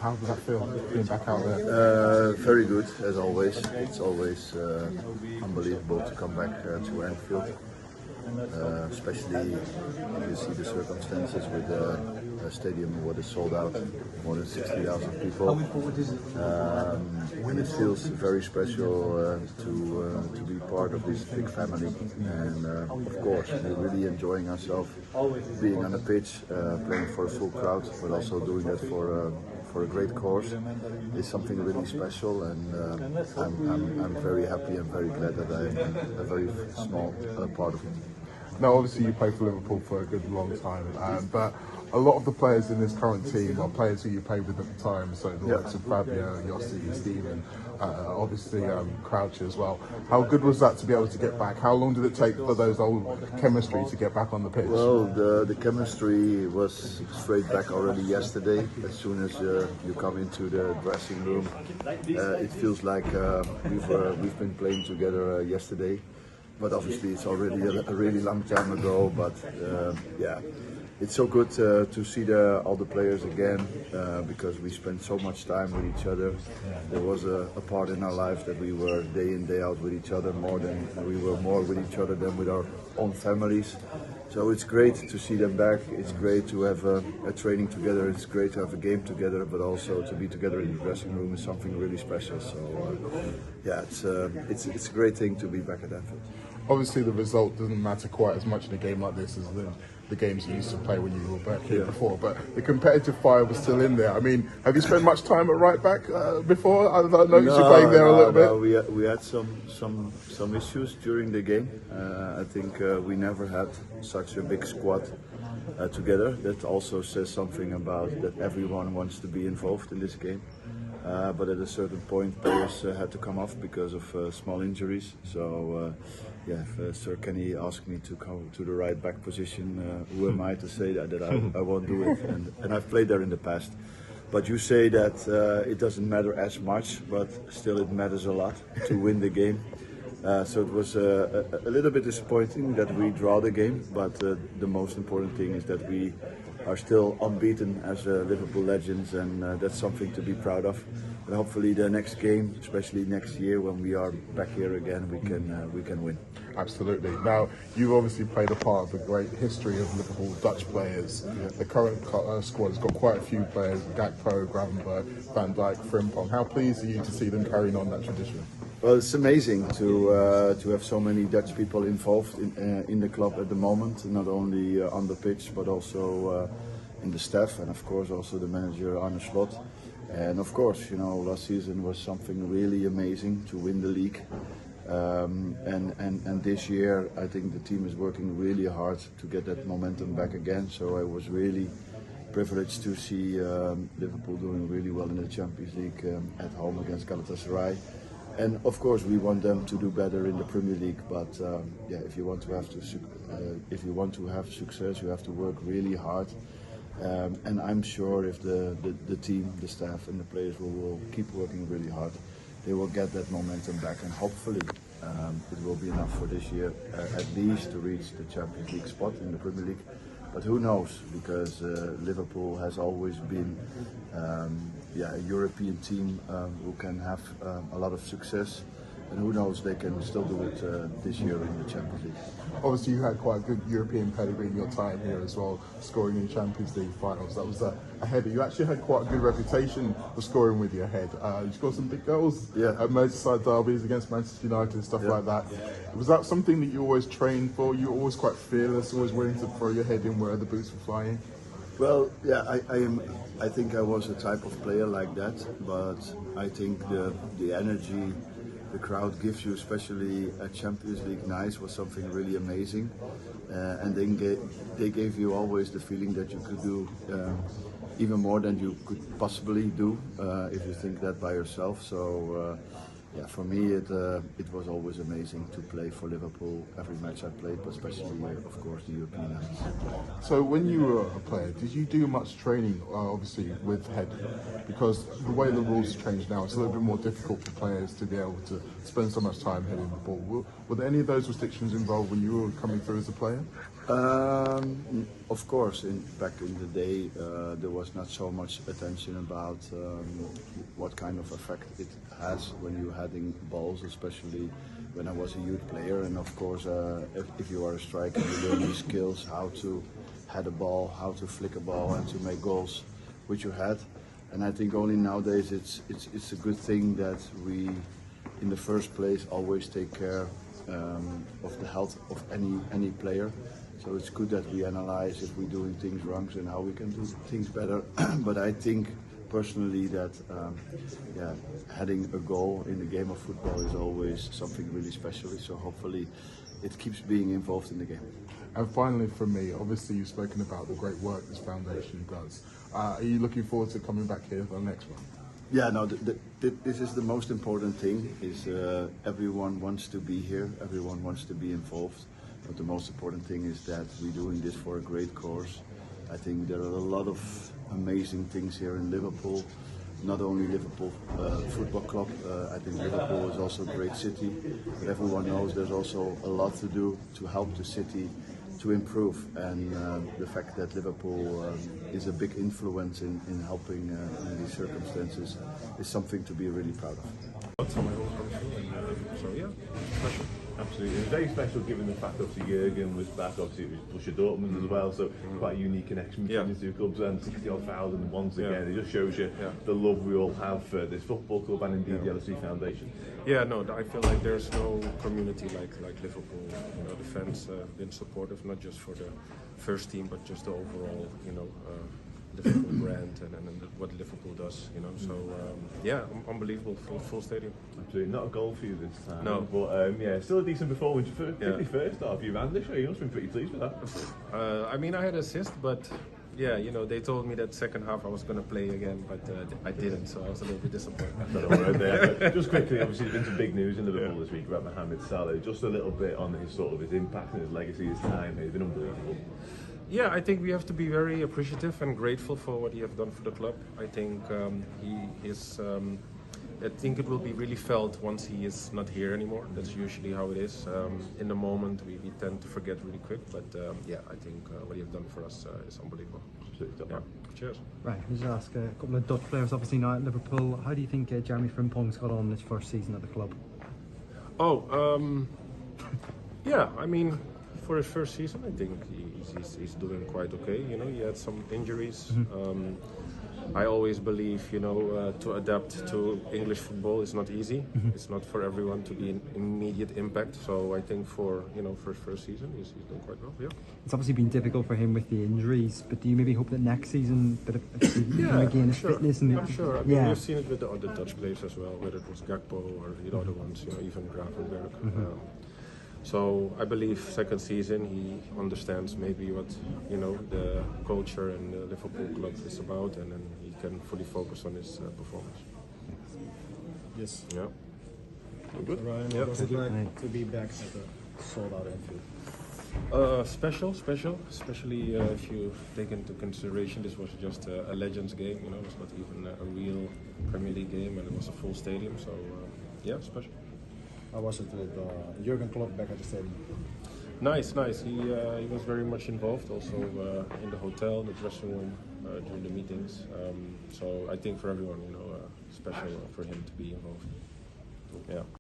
How does that feel, being back out there? Very good, as always. It's always unbelievable to come back to Anfield, especially when you see the circumstances with a stadium what is sold out, more than 60,000 people. It feels very special to be part of this big family, and of course we're really enjoying ourselves being on the pitch, playing for a full crowd, but also doing that for a great cause is something really special, and I'm very happy and very glad that I'm a very small part of it. Now, obviously, you played for Liverpool for a good long time, but a lot of the players in this current team are players who you played with at the time. So the likes of Fabio, Yossi, Steven, obviously Crouch as well. How good was that to be able to get back? How long did it take for those old chemistry to get back on the pitch? Well, the chemistry was straight back already yesterday. As soon as you come into the dressing room, it feels like we've been playing together yesterday. But obviously it's already a really long time ago, but yeah, it's so good to see all the players again, because we spent so much time with each other. There was a part in our life that we were day in, day out with each other, more with each other than with our own families. So it's great to see them back. It's great to have a training together. It's great to have a game together, but also to be together in the dressing room is something really special. So yeah, it's a great thing to be back at Anfield. Obviously, the result doesn't matter quite as much in a game like this as the games you used to play when you were back here before, but the competitive fire was still in there. I mean, have you spent much time at right back before? I noticed you playing there a little bit. We had some issues during the game. I think we never had such a big squad together. That also says something about that everyone wants to be involved in this game. But at a certain point, players had to come off because of small injuries. So, yeah, if Sir Kenny asked me to come to the right back position, who am I to say that I won't do it? And I've played there in the past. But you say that it doesn't matter as much, but still it matters a lot to win the game. So it was a little bit disappointing that we draw the game, but the most important thing is that we are still unbeaten as Liverpool legends, and that's something to be proud of. But hopefully the next game, especially next year when we are back here again, we can win. Absolutely. Now, you've obviously played a part of the great history of Liverpool Dutch players. Yeah. The current squad has got quite a few players: Gakpo, Gravenberch, Van Dijk, Frimpong. How pleased are you to see them carrying on that tradition? Well, it's amazing to have so many Dutch people involved in the club at the moment, not only on the pitch but also in the staff, and of course also the manager Arne Slot. And of course, you know, last season was something really amazing to win the league, and this year I think the team is working really hard to get that momentum back again. So I was really privileged to see Liverpool doing really well in the Champions League at home against Galatasaray. And of course, we want them to do better in the Premier League. But yeah, if you want to have success, you have to work really hard. And I'm sure if the team, the staff, and the players will keep working really hard, they will get that momentum back. And hopefully, it will be enough for this year, at least to reach the Champions League spot in the Premier League. But who knows? Because Liverpool has always been a European team who can have a lot of success, and who knows, they can still do it this year in the Champions League. Obviously, you had quite a good European pedigree in your time here as well, scoring in Champions League finals. That was a header. You actually had quite a good reputation for scoring with your head. You scored some big goals at Merseyside derbies against Manchester United and stuff like that. Was that something that you always trained for? You were always quite fearless, always willing to throw your head in where the boots were flying? Well, yeah, I think I was a type of player like that, but I think the energy the crowd gives you, especially at Champions League nights, was something really amazing. And then they gave you always the feeling that you could do even more than you could possibly do if you think that by yourself. So yeah, for me it was always amazing to play for Liverpool every match I played, but especially of course the European nights. So when you were a player, did you do much training, obviously with head? Because the way the rules change now, it's a little bit more difficult for players to be able to spend so much time heading the ball. Were there any of those restrictions involved when you were coming through as a player? Of course, back in the day, there was not so much attention about what kind of effect it has when you're heading balls, especially when I was a youth player. And of course, if you are a striker, you learn these skills, how to head a ball, how to flick a ball, and to make goals with your head. And I think only nowadays it's a good thing that we, in the first place, always take care of the health of any player. So it's good that we analyze if we're doing things wrong and how we can do things better. But I think personally that heading a goal in the game of football is always something really special. So hopefully it keeps being involved in the game. And finally, for me, obviously you've spoken about the great work this foundation does. Are you looking forward to coming back here for the next one? Yeah, no, this is the most important thing, is everyone wants to be here, everyone wants to be involved. But the most important thing is that we're doing this for a great cause. I think there are a lot of amazing things here in Liverpool. Not only Liverpool Football Club, I think Liverpool is also a great city. But everyone knows there's also a lot to do to help the city to improve. And the fact that Liverpool is a big influence in helping in these circumstances is something to be really proud of. So yeah, special. Absolutely, and very special given the fact obviously Jurgen was back, obviously it was Borussia Dortmund as well, so quite a unique connection between the two clubs, and 60,000 once again, it just shows you the love we all have for this football club and indeed the LSE Foundation. Yeah, no, I feel like there's no community like Liverpool. You know, the fans have been supportive, not just for the first team, but just the overall, you know, Liverpool brand and what Liverpool does, you know. So yeah, unbelievable, full stadium. Absolutely, not a goal for you this time. No, but yeah, still a decent performance. Particularly first half, you ran the show. You must have been pretty pleased with that. I mean, I had assist, but yeah, you know, they told me that second half I was going to play again, but I didn't, so I was a little bit disappointed. Just quickly, obviously, there's been some big news in Liverpool this week about Mohamed Salah. Just a little bit on his sort of his impact and his legacy, his time. He's been unbelievable. Yeah, I think we have to be very appreciative and grateful for what he has done for the club. I think I think it will be really felt once he is not here anymore. That's usually how it is. In the moment, we tend to forget really quick. But yeah, I think what he has done for us is unbelievable. Yeah. Cheers. Right, let me just ask a couple of Dutch players, obviously now at Liverpool. How do you think Jeremy Frimpong's got on his first season at the club? Oh, yeah, I mean, for his first season, I think he's doing quite okay. You know, he had some injuries. I always believe, you know, to adapt to English football is not easy. It's not for everyone to be an immediate impact. So I think for his first season, he's doing quite well. Yeah. It's obviously been difficult for him with the injuries, but do you maybe hope that next season, again, his fitness and I'm sure. I mean, we've seen it with the other Dutch players as well, whether it was Gakpo or the other ones, you know, even Gravenberg. So I believe second season he understands maybe what, you know, the culture and the Liverpool club is about, and then he can fully focus on his performance. Yes. Yeah. Good. Ryan, what was it like to be back at the sold-out Anfield? Special, especially if you take into consideration this was just a Legends game. You know, it was not even a real Premier League game, and it was a full stadium. So yeah, special. How was it with Jurgen Klopp back at the stadium? Nice. He was very much involved also in the hotel, the dressing room, during the meetings. So I think for everyone, you know, special for him to be involved. Yeah.